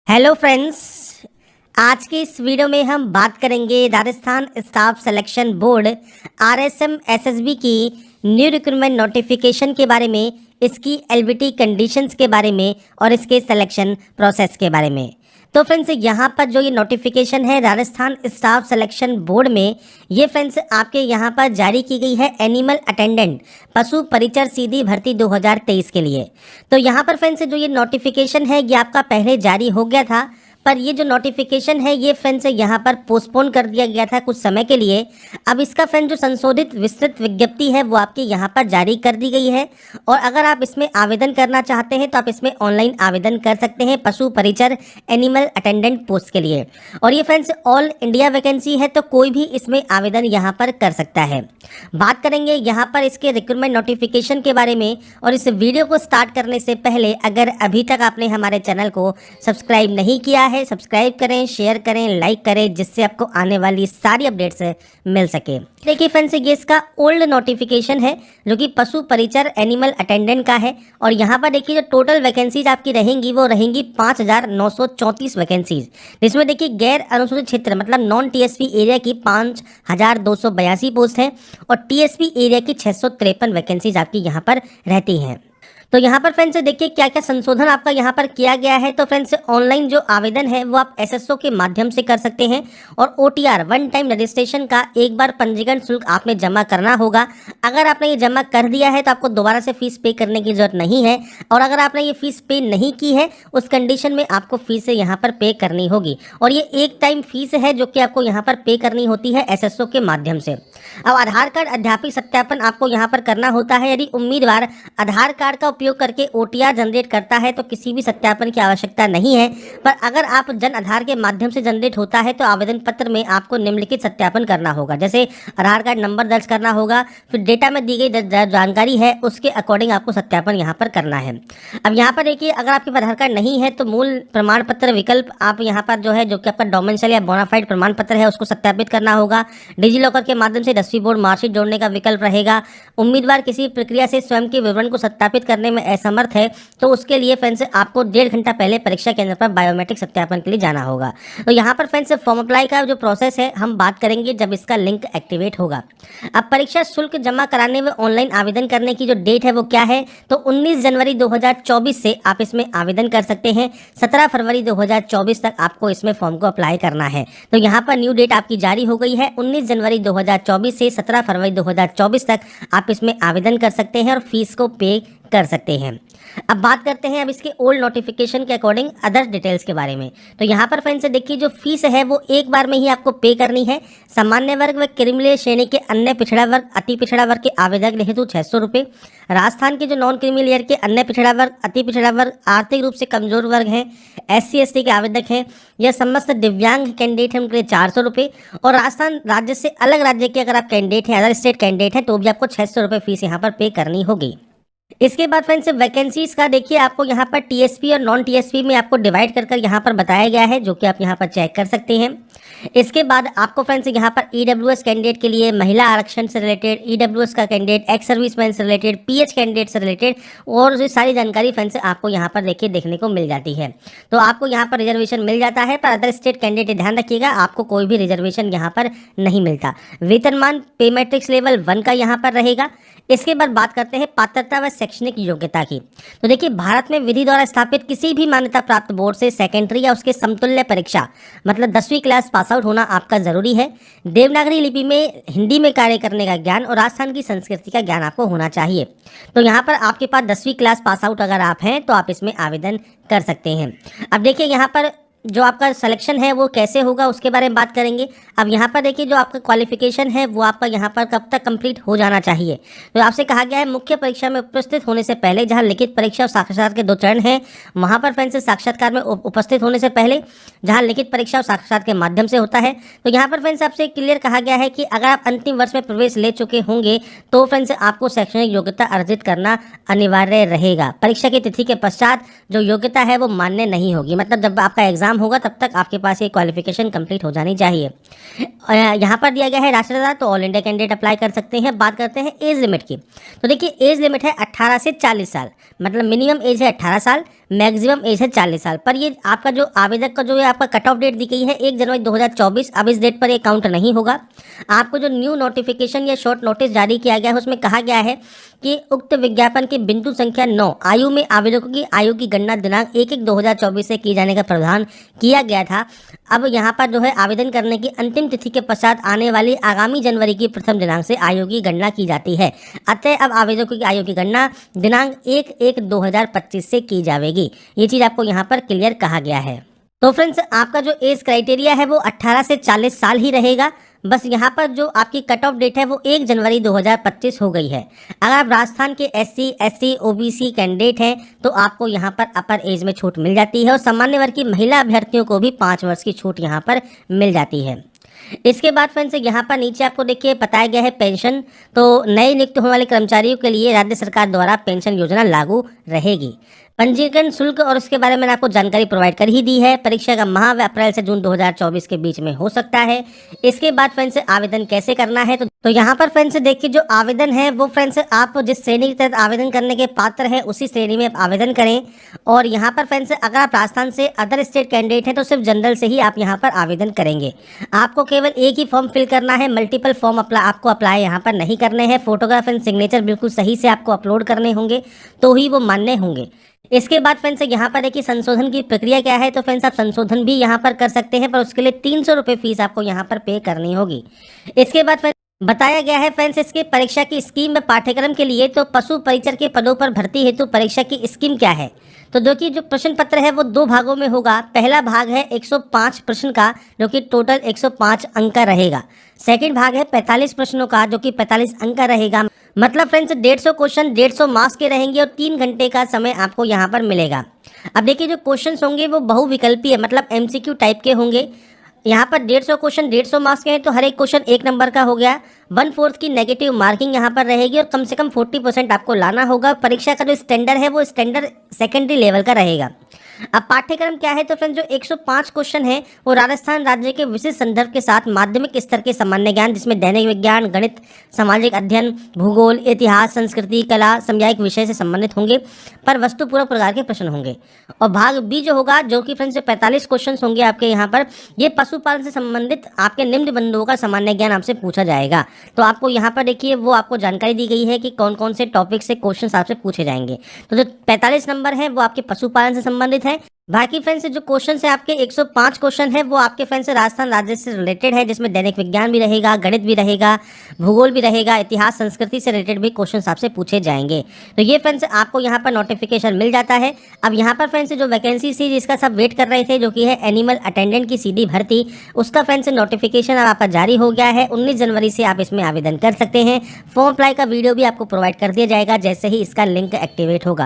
Hello friends, आज की इस वीडियो में हम बात करेंगे Rajasthan staff selection board RSM SSB की न्यू रिक्रूटमेंट नोटिफिकेशन के बारे में, इसकी एलबीटी कंडीशंस के बारे में और इसके सिलेक्शन प्रोसेस के बारे में। तो फ्रेंड्स, यहाँ पर जो ये नोटिफिकेशन है राजस्थान स्टाफ सिलेक्शन बोर्ड में, ये फ्रेंड्स आपके यहाँ पर जारी की गई है एनिमल अटेंडेंट पशु परिचर सीधी भर्ती 2023 के लिए। तो यहाँ पर फ्रेंड्स जो ये नोटिफिकेशन है ये आपका पहले जारी हो गया था, पर ये जो नोटिफिकेशन है ये फ्रेंड्स यहाँ पर पोस्टपोन कर दिया गया था कुछ समय के लिए। अब इसका फ्रेंड जो संशोधित विस्तृत विज्ञप्ति है वो आपके यहाँ पर जारी कर दी गई है, और अगर आप इसमें आवेदन करना चाहते हैं तो आप इसमें ऑनलाइन आवेदन कर सकते हैं पशु परिचर एनिमल अटेंडेंट पोस्ट के लिए। और ये फ्रेंड्स ऑल इंडिया वैकेंसी है, तो कोई भी इसमें आवेदन यहाँ पर कर सकता है। बात करेंगे यहाँ पर इसके रिक्रूटमेंट नोटिफिकेशन के बारे में। और इस वीडियो को स्टार्ट करने से पहले अगर अभी तक आपने हमारे चैनल को सब्सक्राइब नहीं किया है, सब्सक्राइब करें, शेयर करें, लाइक करें, जिससे आपको आने वाली सारी अपडेट्स मिल सके। देखिए फ्रेंड्स, ये इसका ओल्ड नोटिफिकेशन है जो कि पशु परिचर एनिमल अटेंडेंट का है। और यहाँ पर देखिए जो टोटल वैकेंसीज आपकी रहेंगी वो रहेंगी 5,934 वैकेंसीज, जिसमें देखिए गैर अनुसूचित क्षेत्र मतलब नॉन टीएसपी एरिया की 5,282 पोस्ट है और टीएसपी एरिया की 653 वैकेंसीज आपकी यहाँ पर रहती हैं। तो यहाँ पर फ्रेंड्स देखिए क्या क्या संशोधन आपका यहाँ पर किया गया है। तो फ्रेंड्स ऑनलाइन जो आवेदन है वो आप एसएसओ के माध्यम से कर सकते हैं, और ओटीआर वन टाइम रजिस्ट्रेशन का एक बार पंजीकरण शुल्क आपने जमा करना होगा। अगर आपने ये जमा कर दिया है तो आपको दोबारा से फीस पे करने की जरूरत नहीं है, और अगर आपने ये फीस पे नहीं की है उस कंडीशन में आपको फीस यहाँ पर पे करनी होगी। और ये एक टाइम फीस है जो कि आपको यहाँ पर पे करनी होती है एसएसओ के माध्यम से। अब आधार कार्ड अध्यापिक सत्यापन आपको यहाँ पर करना होता है। यदि उम्मीदवार आधार कार्ड का उपयोग करके ओटीआर जनरेट करता है तो किसी भी सत्यापन की आवश्यकता नहीं है, पर अगर आप जन आधार के माध्यम से जनरेट होता है तो आवेदन पत्र में आपको निम्नलिखित सत्यापन करना होगा। जैसे आधार कार्ड नंबर दर्ज करना होगा, फिर डेटा में दी गई जानकारी है उसके अकॉर्डिंग आपको सत्यापन यहाँ पर करना है। अब यहाँ पर देखिए अगर आपके पास आधार कार्ड नहीं है तो मूल प्रमाण पत्र विकल्प आप यहाँ पर जो है जो कि आपका डोमेंशियल या बोनाफाइड प्रमाण पत्र है उसको सत्यापित करना होगा। डिजी लॉकर के माध्यम से 10वीं बोर्ड मार्कशीट जोड़ने का विकल्प रहेगा। उम्मीदवार किसी प्रक्रिया से स्वयं के विवरण को सत्यापित करने में असमर्थ है तो उसके लिए फ्रेंड्स आपको 1.5 घंटा पहले परीक्षा केंद्र पर बायोमेट्रिक सत्यापन के लिए जाना होगा। तो यहाँ पर फ्रेंड्स फॉर्म अप्लाई का जो प्रोसेस है हम बात करेंगे जब इसका लिंक एक्टिवेट होगा। अब परीक्षा शुल्क जमा कराने व ऑनलाइन आवेदन करने की जो डेट है वो क्या है, तो 19 जनवरी 2024 से आप इसमें आवेदन कर सकते हैं। 17 फरवरी 2024 तक आपको इसमें फॉर्म को अप्लाई करना है। तो यहाँ पर न्यू डेट आपकी जारी हो गई है। 19 जनवरी 2024 से 17 फरवरी 2024 तक आप इसमें आवेदन कर सकते हैं और फीस को पे कर सकते हैं। अब बात करते हैं अब इसके ओल्ड नोटिफिकेशन के अकॉर्डिंग अदर डिटेल्स के बारे में। तो यहाँ पर फ्रेंड्स देखिए जो फीस है वो एक बार में ही आपको पे करनी है। सामान्य वर्ग व क्रिमिनल श्रेणी के अन्य पिछड़ा वर्ग अति पिछड़ा वर्ग के आवेदक हेतु 600 रुपये। राजस्थान के जो नॉन क्रिमिनल ईयर के अन्य पिछड़ा वर्ग अति पिछड़ा वर्ग आर्थिक रूप से कमजोर वर्ग हैं, SC/ST के आवेदक हैं या समस्त दिव्यांग कैंडिडेट हैं उनके लिए 400 रुपये। और राजस्थान राज्य से अलग राज्य के अगर आप कैंडिडेट हैं, अदर स्टेट कैंडिडेट हैं, तो भी आपको 600 रुपये फीस यहाँ पर पे करनी होगी। इसके बाद फ्रेंड्स वैकेंसीज का देखिए आपको यहाँ पर टीएसपी और नॉन टीएसपी में आपको डिवाइड कर यहाँ पर बताया गया है, जो कि आप यहाँ पर चेक कर सकते हैं। इसके बाद आपको फ्रेंड्स यहाँ पर ईडब्ल्यूएस कैंडिडेट के लिए महिला आरक्षण से रिलेटेड, ईडब्ल्यूएस का कैंडिडेट, एक्स सर्विसमैन से रिलेटेड, पीएच कैंडिडेट से रिलेटेड और ये सारी जानकारी फ्रेंड्स आपको यहाँ पर देखिए देखने को मिल जाती है। तो आपको यहाँ पर रिजर्वेशन मिल जाता है, पर अदर स्टेट कैंडिडेट ध्यान रखिएगा आपको कोई भी रिजर्वेशन यहाँ पर नहीं मिलता। वेतनमान पे मैट्रिक्स लेवल 1 का यहाँ पर रहेगा। इसके बाद बात करते हैं पात्रता व शैक्षणिक योग्यता की। तो देखिए भारत में विधि द्वारा स्थापित किसी भी मान्यता प्राप्त बोर्ड से सेकेंडरी या उसके समतुल्य परीक्षा मतलब 10वीं क्लास पास आउट होना आपका जरूरी है। देवनागरी लिपि में हिंदी में कार्य करने का ज्ञान और राजस्थान की संस्कृति का ज्ञान आपको होना चाहिए। तो यहाँ पर आपके पास 10वीं क्लास पास आउट अगर आप हैं तो आप इसमें आवेदन कर सकते हैं। अब देखिए यहाँ पर जो आपका सिलेक्शन है वो कैसे होगा उसके बारे में बात करेंगे। अब यहाँ पर देखिए जो आपका क्वालिफिकेशन है वो आपका यहाँ पर कब तक कंप्लीट हो जाना चाहिए। तो आपसे कहा गया है मुख्य परीक्षा में उपस्थित होने से पहले, जहाँ लिखित परीक्षा और साक्षात्कार के 2 चरण हैं, वहाँ पर फ्रेंड्स साक्षात्कार में उपस्थित होने से पहले, जहाँ लिखित परीक्षा और साक्षात्कार के माध्यम से होता है। तो यहाँ पर फ्रेंड्स आपसे क्लियर कहा गया है कि अगर आप अंतिम वर्ष में प्रवेश ले चुके होंगे तो फ्रेंड्स आपको शैक्षणिक योग्यता अर्जित करना अनिवार्य रहेगा। परीक्षा की तिथि के पश्चात जो योग्यता है वो मान्य नहीं होगी, मतलब जब आपका एग्जाम होगा तब तक आपके पास ये क्वालिफिकेशन कंप्लीट हो जानी चाहिए। यहाँ पर दिया गया है राष्ट्रीयता, तो ऑल इंडिया कैंडिडेट अप्लाई कर सकते हैं। बात करते हैं एज लिमिट की। तो देखिए एज लिमिट है 18 से 40 साल, मतलब मिनिमम एज है 18 साल, मैक्सिमम एज है 40 साल। पर ये आपका जो आवेदक का जो है आपका कट ऑफ डेट दी गई है 1 जनवरी 2024। अब इस डेट पर ये काउंट नहीं होगा। आपको जो न्यू नोटिफिकेशन या शॉर्ट नोटिस जारी किया गया है उसमें कहा गया है कि उक्त विज्ञापन के बिंदु संख्या 9 आयु में आवेदकों की आयु की गणना दिनांक 1/1/2024 से किए जाने का प्रावधान किया गया था। अब यहाँ पर जो है आवेदन करने की अंतिम तिथि के पश्चात आने वाली आगामी जनवरी की प्रथम दिनांक से आयु की गणना की जाती है। अतः अब आवेदकों की आयु की गणना दिनांक 1/1/2025 से की जाएगी। ये चीज़ आपको यहाँ पर क्लियर कहा गया है। तो फ्रेंड्स, आपका जो एज क्राइटेरिया है वो 18 से 40 साल ही रहेगा। बस यहाँ पर जो आपकी कट ऑफ डेट है वो 1 जनवरी 2025 हो गई है। अगर आप राजस्थान के SC, ST, OBC कैंडिडेट हैं तो आपको यहाँ पर अपर एज में छूट मिल जाती है और सामान्य वर्ग की महिला अभ्यर्थियों को भी 5 वर्ष की छूट यहाँ पर मिल जाती है। इसके बाद फ्रेंड्स यहाँ पर नीचे आपको देखिए बताया गया है पेंशन। तो नए नियुक्त होने वाले कर्मचारियों के लिए राज्य सरकार द्वारा पेंशन योजना लागू रहेगी। पंजीकरण शुल्क और उसके बारे में आपको जानकारी प्रोवाइड कर ही दी है। परीक्षा का माह अप्रैल से जून 2024 के बीच में हो सकता है। इसके बाद फ्रेंड्स आवेदन कैसे करना है तो यहाँ पर फ्रेंड्स देखिए जो आवेदन है वो फ्रेंड्स आप जिस श्रेणी के तहत आवेदन करने के पात्र हैं उसी श्रेणी में आप आवेदन करें। और यहाँ पर फ्रेंड्स अगर आप राजस्थान से अदर स्टेट कैंडिडेट हैं तो सिर्फ जनरल से ही आप यहाँ पर आवेदन करेंगे। आपको केवल एक ही फॉर्म फिल करना है, मल्टीपल फॉर्म आपको अप्लाई यहाँ पर नहीं करने हैं। फोटोग्राफ एंड सिग्नेचर बिल्कुल सही से आपको अपलोड करने होंगे तो ही वो मान्य होंगे। इसके बाद फ्रेंड्स यहाँ पर देखिए संशोधन की प्रक्रिया क्या है। तो फ्रेंड्स आप संशोधन भी यहाँ पर कर सकते हैं पर उसके लिए 300 रुपये फीस आपको यहाँ पर पे करनी होगी। इसके बाद फ्रेंड्स बताया गया है फ्रेंड्स इसकी परीक्षा की स्कीम में पाठ्यक्रम के लिए तो पशु परिचर के पदों पर भर्ती हेतु परीक्षा की स्कीम क्या है। तो देखिए जो प्रश्न पत्र है वो 2 भागों में होगा। पहला भाग है 105 प्रश्न का जो कि टोटल 105 अंक का रहेगा। सेकंड भाग है 45 प्रश्नों का जो कि 45 अंक का रहेगा। मतलब फ्रेंड्स 150 क्वेश्चन 150 मार्क्स के रहेंगे और 3 घंटे का समय आपको यहाँ पर मिलेगा। अब देखिए जो क्वेश्चंस होंगे वो बहुविकल्पीय है, मतलब MCQ टाइप के होंगे। यहाँ पर 150 क्वेश्चन 150 मार्क्स के हैं तो हर एक क्वेश्चन 1 नंबर का हो गया। 1/4 की नेगेटिव मार्किंग यहाँ पर रहेगी और कम से कम 40% आपको लाना होगा। परीक्षा का जो स्टैंडर्ड है वो स्टैंडर्ड सेकेंडरी लेवल का रहेगा। अब पाठ्यक्रम क्या है तो फ्रेंड्स जो 105 क्वेश्चन है वो राजस्थान राज्य के विशिष्ट संदर्भ के साथ माध्यमिक स्तर के सामान्य ज्ञान जिसमें दैनिक विज्ञान, गणित, सामाजिक अध्ययन, भूगोल, इतिहास, संस्कृति, कला, सामयिक विषय से संबंधित होंगे पर वस्तुपूर्वक प्रकार के प्रश्न होंगे। और भाग बी जो होगा जो कि फ्रेंड्स 45 क्वेश्चन होंगे आपके यहाँ पर, ये पशुपालन से संबंधित आपके निम्न बिंदुओं का सामान्य ज्ञान आपसे पूछा जाएगा। तो आपको यहाँ पर देखिए वो आपको जानकारी दी गई है कि कौन कौन से टॉपिक से क्वेश्चन आपसे पूछे जाएंगे। तो जो 45 नंबर है वो आपके पशुपालन से संबंधित है। बाकी फ्रेंड्स जो क्वेश्चन है आपके 105 क्वेश्चन है वो आपके फ्रेंड्स राजस्थान राज्य से रिलेटेड है जिसमें दैनिक विज्ञान भी रहेगा, गणित भी रहेगा, भूगोल भी रहेगा, इतिहास, संस्कृति से रिलेटेड भी क्वेश्चन आपसे पूछे जाएंगे। तो ये फ्रेंड्स आपको यहाँ पर नोटिफिकेशन मिल जाता है। अब यहाँ पर फ्रेंड्स जो वैकेंसी थी जिसका सब वेट कर रहे थे जो कि है एनिमल अटेंडेंट की सीधी भर्ती, उसका फ्रेंड्स नोटिफिकेशन अब आपका जारी हो गया है। 19 जनवरी से आप इसमें आवेदन कर सकते हैं। फॉर्म अप्लाई का वीडियो भी आपको प्रोवाइड कर दिया जाएगा जैसे ही इसका लिंक एक्टिवेट होगा।